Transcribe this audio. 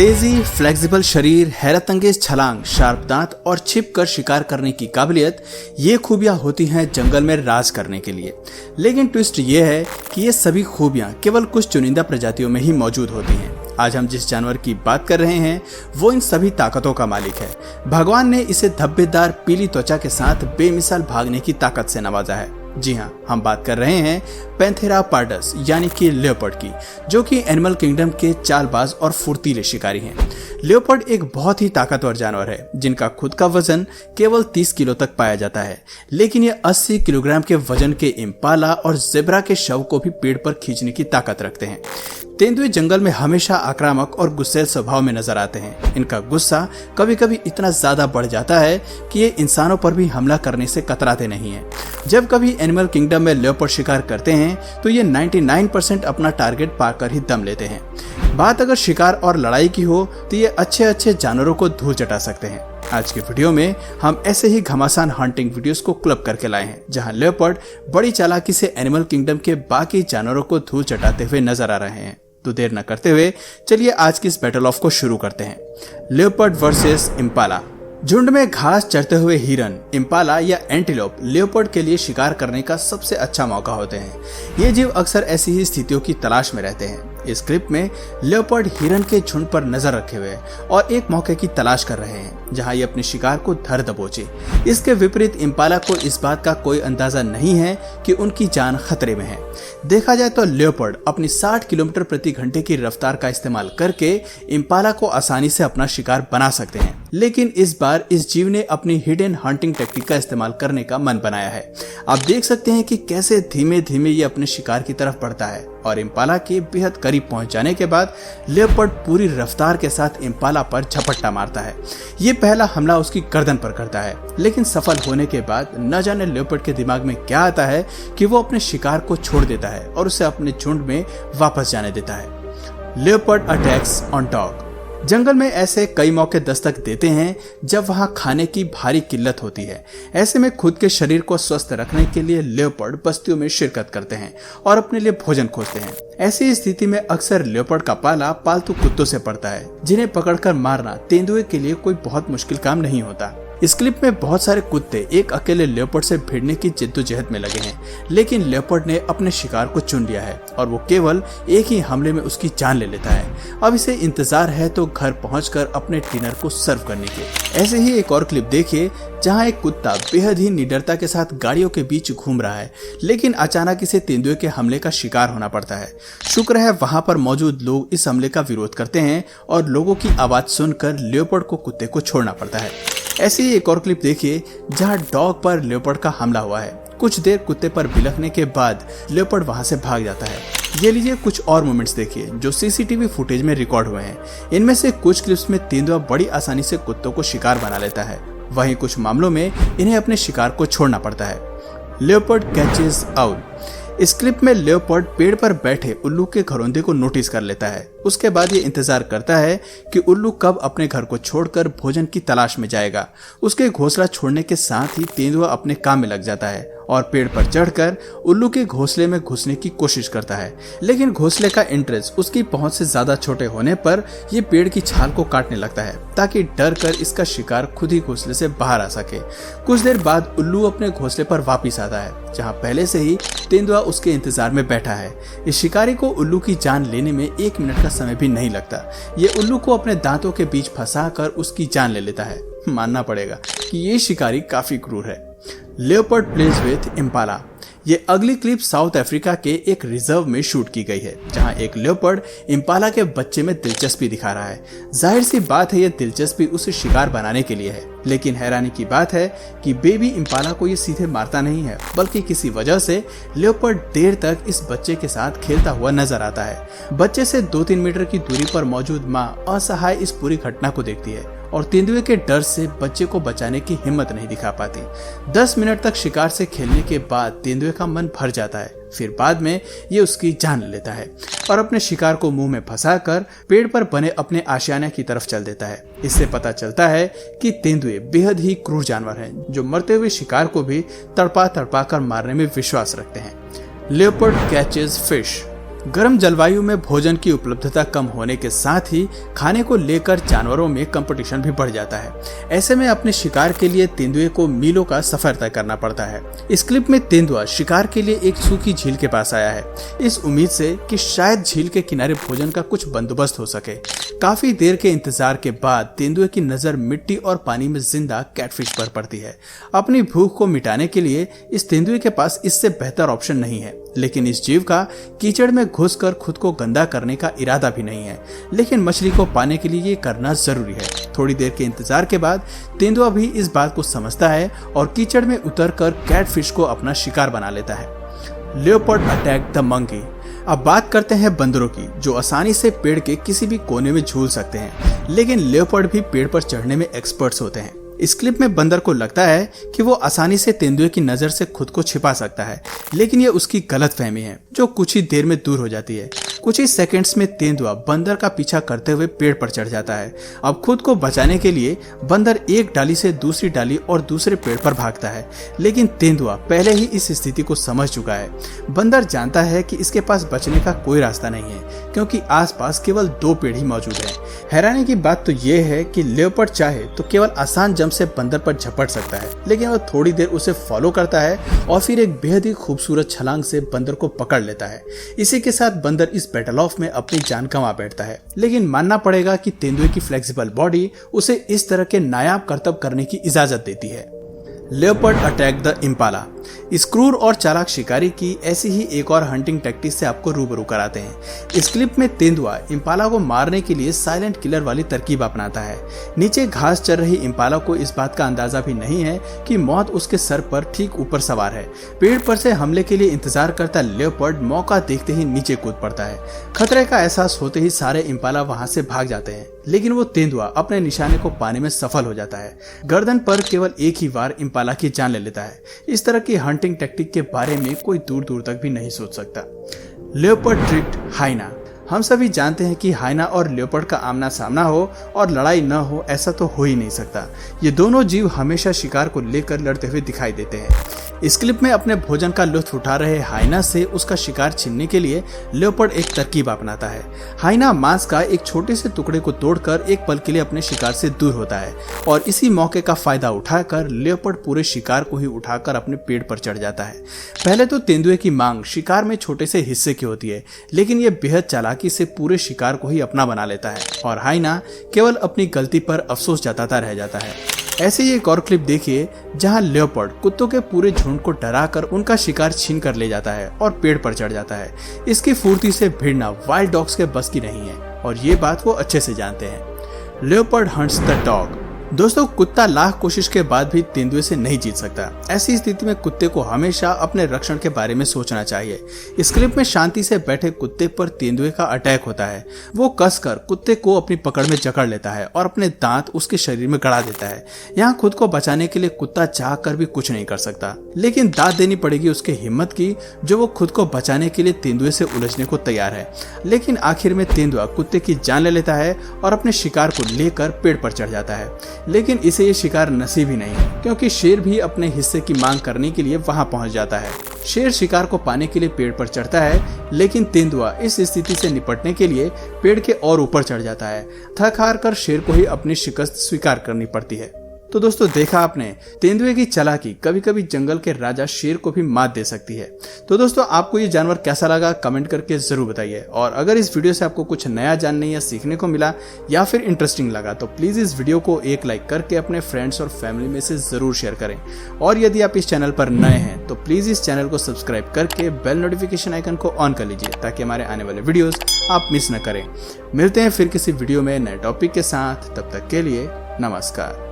तेजी, फ्लेक्सिबल शरीर, हैरतअंगेज छलांग, शार्प दांत और छिप कर शिकार करने की काबिलियत, ये खूबियां होती हैं जंगल में राज करने के लिए। लेकिन ट्विस्ट ये है कि ये सभी खूबियां केवल कुछ चुनिंदा प्रजातियों में ही मौजूद होती हैं। आज हम जिस जानवर की बात कर रहे हैं वो इन सभी ताकतों का मालिक है। भगवान ने इसे धब्बेदार पीली त्वचा के साथ बेमिसाल भागने की ताकत से नवाजा है। जी हाँ, हम बात कर रहे हैं पैंथेरा पार्डस यानी कि लेपर्ड की, जो कि एनिमल किंगडम के चालबाज और फुर्तीले शिकारी हैं। लेपर्ड एक बहुत ही ताकतवर जानवर है जिनका खुद का वजन केवल 30 किलो तक पाया जाता है, लेकिन ये 80 किलोग्राम के वजन के इम्पाला और जेब्रा के शव को भी पेड़ पर खींचने की ताकत रखते हैं। तेंदुए जंगल में हमेशा आक्रामक और गुस्सैल स्वभाव में नजर आते हैं। इनका गुस्सा कभी कभी इतना ज्यादा बढ़ जाता है कि ये इंसानों पर भी हमला करने से कतराते नहीं हैं। जब कभी एनिमल किंगडम में लेपर्ड शिकार करते हैं तो ये 99% अपना टारगेट पाकर ही दम लेते हैं। बात अगर शिकार और लड़ाई की हो तो ये अच्छे जानवरों को धूल चटा सकते हैं। आज के वीडियो में हम ऐसे ही घमासान हंटिंग वीडियोस को क्लब करके लाए हैं, जहां लेपर्ड बड़ी चालाकी से एनिमल किंगडम के बाकी जानवरों को धूल चटाते हुए नजर आ रहे हैं। तो देर न करते हुए चलिए आज की इस बैटल ऑफ को शुरू करते हैं। Leopard versus Impala. झुंड में घास चरते हुए हिरन, इम्पाला या एंटीलोप लेपर्ड के लिए शिकार करने का सबसे अच्छा मौका होते हैं। ये जीव अक्सर ऐसी ही स्थितियों की तलाश में रहते हैं। इस क्लिप में लेपर्ड हिरन के झुंड पर नजर रखे हुए और एक मौके की तलाश कर रहे हैं जहां ये अपने शिकार को धर दबोचे। इसके विपरीत इम्पाला को इस बात का कोई अंदाजा नहीं है कि उनकी जान खतरे में है। देखा जाए तो लेपर्ड अपनी 60 किलोमीटर प्रति घंटे की रफ्तार का इस्तेमाल करके इम्पाला को आसानी से अपना शिकार बना सकते हैं, लेकिन इस बार इस जीव ने अपनी हिडन हंटिंग टेक्निक का इस्तेमाल करने का मन बनाया है। आप देख सकते हैं कि कैसे धीमे धीमे ये अपने शिकार की तरफ बढ़ता है और इम्पाला के बेहद करीब पहुंच जाने के बाद लेपर्ड पूरी रफ्तार के साथ इम्पाला पर झपट्टा मारता है। ये पहला हमला उसकी गर्दन पर करता है, लेकिन सफल होने के बाद न जाने लेपर्ड के दिमाग में क्या आता है कि वो अपने शिकार को छोड़ देता है और उसे अपने झुंड में वापस जाने देता है। Leopard attacks on dog. जंगल में ऐसे कई मौके दस्तक देते हैं जब वहां खाने की भारी किल्लत होती है। ऐसे में खुद के शरीर को स्वस्थ रखने के लिए लेपर्ड बस्तियों में शिरकत करते हैं और अपने लिए भोजन खोजते हैं। ऐसी स्थिति में अक्सर लेपर्ड का पाला पालतू कुत्तों से पड़ता है, जिन्हें पकड़कर मारना तेंदुए के लिए कोई बहुत मुश्किल काम नहीं होता। इस क्लिप में बहुत सारे कुत्ते एक अकेले लेपर्ड से भिड़ने की जिद्दोजहद में लगे हैं, लेकिन लेपर्ड ने अपने शिकार को चुन लिया है और वो केवल एक ही हमले में उसकी जान ले लेता है। अब इसे इंतजार है तो घर पहुंचकर अपने डिनर को सर्व करने के। ऐसे ही एक और क्लिप देखिए जहां एक कुत्ता बेहद ही निडरता के साथ गाड़ियों के बीच घूम रहा है, लेकिन अचानक इसे तेंदुए के हमले का शिकार होना पड़ता है। शुक्र है वहां पर मौजूद लोग इस हमले का विरोध करते हैं और लोगों की आवाज सुनकर लेपर्ड को कुत्ते को छोड़ना पड़ता है। ऐसी एक और क्लिप देखिए जहां डॉग पर लेपर्ड का हमला हुआ है। कुछ देर कुत्ते पर बिलखने के बाद लेपर्ड वहां से भाग जाता है। ये लीजिए कुछ और मोमेंट्स देखिए जो सीसीटीवी फुटेज में रिकॉर्ड हुए हैं। इनमें से कुछ क्लिप्स में तेंदुआ बड़ी आसानी से कुत्तों को शिकार बना लेता है, वहीं कुछ मामलों में इन्हें अपने शिकार को छोड़ना पड़ता है। Leopard catches owl. इस क्लिप में लेपर्ड पेड़ पर बैठे उल्लू के घरौंदे को नोटिस कर लेता है। उसके बाद ये इंतजार करता है कि उल्लू कब अपने घर को छोड़कर भोजन की तलाश में जाएगा। उसके घोंसला छोड़ने के साथ ही तेंदुआ अपने काम में लग जाता है और पेड़ पर चढ़कर उल्लू के घोंसले में घुसने की कोशिश करता है, लेकिन घोंसले का एंट्रेंस उसकी पहुंच से ज्यादा छोटे होने पर ये पेड़ की छाल को काटने लगता है ताकि डर कर इसका शिकार खुद ही घोंसले से बाहर आ सके। कुछ देर बाद उल्लू अपने घोंसले पर वापिस आता है जहाँ पहले से ही तेंदुआ उसके इंतजार में बैठा है। इस शिकारी को उल्लू की जान लेने में 1 मिनट का समय भी नहीं लगता। ये उल्लू को अपने दांतों के बीच फंसाकर उसकी जान ले लेता है। मानना पड़ेगा कि ये शिकारी काफी क्रूर है। Leopard plays with Impala. ये अगली क्लिप साउथ अफ्रीका के एक रिजर्व में शूट की गई है, जहां एक लेपर्ड इम्पाला के बच्चे में दिलचस्पी दिखा रहा है। जाहिर सी बात है ये दिलचस्पी उसे शिकार बनाने के लिए है, लेकिन हैरानी की बात है कि बेबी इम्पाला को ये सीधे मारता नहीं है, बल्कि किसी वजह से लेपर्ड देर तक इस बच्चे के साथ खेलता हुआ नजर आता है। बच्चे से 2-3 मीटर की दूरी पर मौजूद माँ असहाय इस पूरी घटना को देखती है और तेंदुए के डर से बच्चे को बचाने की हिम्मत नहीं दिखा पाती। 10 मिनट तक शिकार से खेलने के बाद तेंदुए का मन भर जाता है। फिर बाद में ये उसकी जान लेता है और अपने शिकार को मुंह में फंसाकर पेड़ पर बने अपने आशियाने की तरफ चल देता है। इससे पता चलता है कि तेंदुए बेहद ही क्रूर जानवर हैं, जो मरते हुए शिकार को भी तड़पा तड़पा कर मारने में विश्वास रखते हैं। Leopard catches fish. गर्म जलवायु में भोजन की उपलब्धता कम होने के साथ ही खाने को लेकर जानवरों में कंपटीशन भी बढ़ जाता है। ऐसे में अपने शिकार के लिए तेंदुए को मीलों का सफर तय करना पड़ता है। इस क्लिप में तेंदुआ शिकार के लिए एक सूखी झील के पास आया है, इस उम्मीद से कि शायद झील के किनारे भोजन का कुछ बंदोबस्त हो सके। काफी देर के इंतजार के बाद तेंदुए की नजर मिट्टी और पानी में जिंदा कैटफिश पर पड़ती है। अपनी भूख को मिटाने के लिए इस तेंदुए के पास इससे बेहतर ऑप्शन नहीं है, लेकिन इस जीव का कीचड़ में घुसकर खुद को गंदा करने का इरादा भी नहीं है। लेकिन मछली को पाने के लिए ये करना जरूरी है। थोड़ी देर के इंतजार के बाद तेंदुआ भी इस बात को समझता है और कीचड़ में उतरकर कैटफिश को अपना शिकार बना लेता है। Leopard attack the monkey. अब बात करते हैं बंदरों की, जो आसानी से पेड़ के किसी भी कोने में झूल सकते हैं, लेकिन लियोपार्ड भी पेड़ पर चढ़ने में एक्सपर्ट्स होते हैं। इस क्लिप में बंदर को लगता है कि वो आसानी से तेंदुए की नजर से खुद को छिपा सकता है, लेकिन ये उसकी गलतफहमी है जो कुछ ही देर में दूर हो जाती है। कुछ ही सेकंड्स में तेंदुआ बंदर का पीछा करते हुए पेड़ पर चढ़ जाता है। अब खुद को बचाने के लिए बंदर एक डाली से दूसरी डाली और दूसरे पेड़ पर भागता है, लेकिन तेंदुआ पहले ही इस स्थिति को समझ चुका है। बंदर जानता है कि इसके पास बचने का कोई रास्ता नहीं है, क्योंकि आसपास केवल 2 पेड़ ही मौजूद हैं। हैरानी की बात तो यह है कि लियोपार्ड चाहे तो केवल आसान जंप से बंदर पर झपट सकता है, लेकिन वह थोड़ी देर उसे फॉलो करता है और फिर एक बेहद ही खूबसूरत छलांग से बंदर को पकड़ लेता है। इसी के साथ बंदर इस बैटल ऑफ में अपनी जान गंवा बैठता है, लेकिन मानना पड़ेगा कि तेंदुए की फ्लेक्सिबल बॉडी उसे इस तरह के नायाब करतब करने की इजाजत देती है। Leopard attack the Impala. इस क्रूर और चालाक शिकारी की ऐसी ही एक और हंटिंग टैक्टिक से आपको रूबरू कराते हैं। इस क्लिप में तेंदुआ इम्पाला को मारने के लिए साइलेंट किलर वाली तरकीब अपनाता है। नीचे घास चर रही इम्पाला को इस बात का अंदाजा भी नहीं है कि मौत उसके सर पर ठीक ऊपर सवार है। पेड़ पर से हमले के लिए इंतजार करता लियोपार्ड मौका देखते ही नीचे कूद पड़ता है। खतरे का एहसास होते ही सारे इम्पाला वहां से भाग जाते हैं, लेकिन वो तेंदुआ अपने निशाने को पाने में सफल हो जाता है। गर्दन पर केवल एक ही बार इम्पाला की जान ले लेता है। इस तरह की हंटिंग टैक्टिक के बारे में कोई दूर दूर तक भी नहीं सोच सकता। Leopard tricked hyena. हम सभी जानते हैं कि हाइना और लियोपार्ड का आमना सामना हो और लड़ाई न हो, ऐसा तो हो ही नहीं सकता। ये दोनों जीव हमेशा शिकार को लेकर लड़ते हुए दिखाई देते हैं। इस क्लिप में अपने भोजन का लुत्फ उठा रहे हाइना से उसका शिकार छीनने के लिए लियोपार्ड एक तरकीब अपनाता है। हाइना मांस का एक छोटे से टुकड़े को तोड़कर एक पल के लिए अपने शिकार से दूर होता है और इसी मौके का फायदा उठाकर लियोपार्ड पूरे शिकार को ही उठाकर अपने पेट पर चढ़ जाता है। पहले तो तेंदुए की मांग शिकार में छोटे से हिस्से की होती है, लेकिन यह बेहद चालाकी से पूरे शिकार को ही अपना बना लेता है और हाइना केवल अपनी गलती पर अफसोस जताता रह जाता है। ऐसे ही एक और क्लिप देखिए जहां लियोपार्ड कुत्तों के पूरे झुंड को डराकर उनका शिकार छीन कर ले जाता है और पेड़ पर चढ़ जाता है। इसकी फुर्ती से भिड़ना वाइल्ड डॉग्स के बस की नहीं है और ये बात वो अच्छे से जानते हैं। Leopard hunts the dog. दोस्तों, कुत्ता लाख कोशिश के बाद भी तेंदुए से नहीं जीत सकता। ऐसी स्थिति में कुत्ते को हमेशा अपने रक्षण के बारे में सोचना चाहिए। इस क्लिप में शांति से बैठे कुत्ते पर तेंदुए का अटैक होता है। वो कसकर कुत्ते को अपनी पकड़ में जकड़ लेता है और अपने दांत उसके शरीर में गड़ा देता है। यहाँ खुद को बचाने के लिए कुत्ता चाह कर भी कुछ नहीं कर सकता, लेकिन दाद देनी पड़ेगी उसके हिम्मत की, जो वो खुद को बचाने के लिए तेंदुए से उलझने को तैयार है। लेकिन आखिर में तेंदुआ कुत्ते की जान ले लेता है और अपने शिकार को लेकर पेड़ पर चढ़ जाता है। लेकिन इसे ये शिकार नसीब ही नहीं, क्योंकि शेर भी अपने हिस्से की मांग करने के लिए वहां पहुंच जाता है। शेर शिकार को पाने के लिए पेड़ पर चढ़ता है, लेकिन तेंदुआ इस स्थिति से निपटने के लिए पेड़ के और ऊपर चढ़ जाता है। थक हार कर शेर को ही अपनी शिकस्त स्वीकार करनी पड़ती है। तो दोस्तों, देखा आपने, तेंदुए की चालाकी कभी कभी जंगल के राजा शेर को भी मात दे सकती है। तो दोस्तों, आपको ये जानवर कैसा लगा कमेंट करके जरूर बताइए। और अगर इस वीडियो से आपको कुछ नया जानने या सीखने को मिला या फिर इंटरेस्टिंग लगा तो प्लीज इस वीडियो को एक लाइक करके अपने फ्रेंड्स और फैमिली में से जरूर शेयर करें। और यदि आप इस चैनल पर नए हैं तो प्लीज इस चैनल को सब्सक्राइब करके बेल नोटिफिकेशन आइकन को ऑन कर लीजिए, ताकि हमारे आने वाले वीडियोस आप मिस न करें। मिलते हैं फिर किसी वीडियो में नए टॉपिक के साथ। तब तक के लिए नमस्कार।